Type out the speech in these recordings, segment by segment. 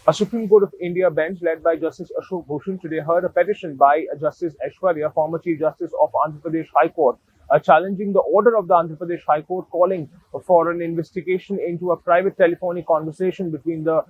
A Supreme Court of India bench led by Justice Ashok Bhushan today heard a petition by Justice Aishwarya, former Chief Justice of Andhra Pradesh High Court, challenging the order of the Andhra Pradesh High Court calling for an investigation into a private telephonic conversation between the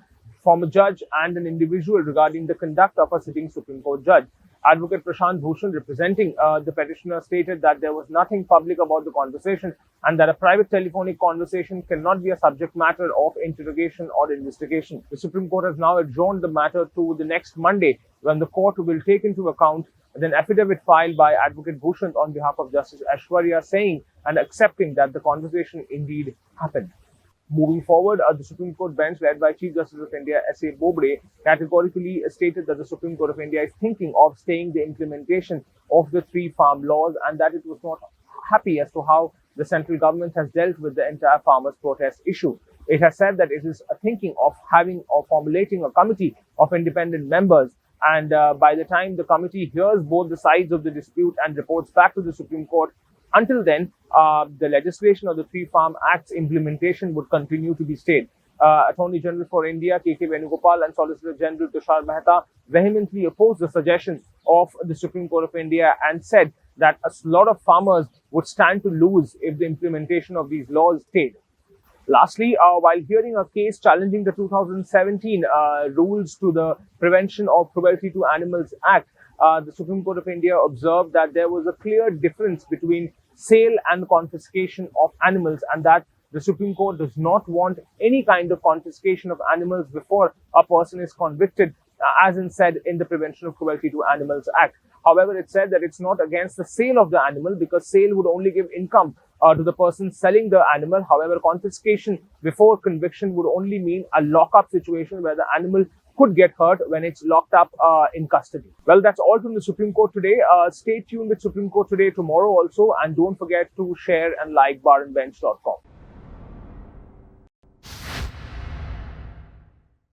former judge and an individual regarding the conduct of a sitting Supreme Court judge. Advocate Prashant Bhushan, representing the petitioner, stated that there was nothing public about the conversation and that a private telephonic conversation cannot be a subject matter of interrogation or investigation. The Supreme Court has now adjourned the matter to the next Monday, when the court will take into account an affidavit filed by Advocate Bhushan on behalf of Justice Aishwarya, saying and accepting that the conversation indeed happened. Moving forward, the Supreme Court bench led by Chief Justice of India S.A. Bobde categorically stated that the Supreme Court of India is thinking of staying the implementation of the three farm laws and that it was not happy as to how the central government has dealt with the entire farmers' protest issue. It has said that it is thinking of having or formulating a committee of independent members, and by the time the committee hears both the sides of the dispute and reports back to the Supreme Court, until then, the legislation of the Three Farm Act's implementation would continue to be stayed. Attorney General for India, K.K. Venugopal, and Solicitor General Tushar Mehta vehemently opposed the suggestion of the Supreme Court of India and said that a lot of farmers would stand to lose if the implementation of these laws stayed. Lastly, while hearing a case challenging the 2017 rules to the Prevention of Cruelty to Animals Act, the Supreme Court of India observed that there was a clear difference between sale and confiscation of animals, and that the Supreme Court does not want any kind of confiscation of animals before a person is convicted, as in said in the Prevention of Cruelty to Animals Act. However, it said that it's not against the sale of the animal, because sale would only give income to the person selling the animal. However, confiscation before conviction would only mean a lock-up situation where the animal could get hurt when it's locked up in custody. Well, that's all from the Supreme Court today. Stay tuned with Supreme Court Today tomorrow also, and don't forget to share and like barandbench.com.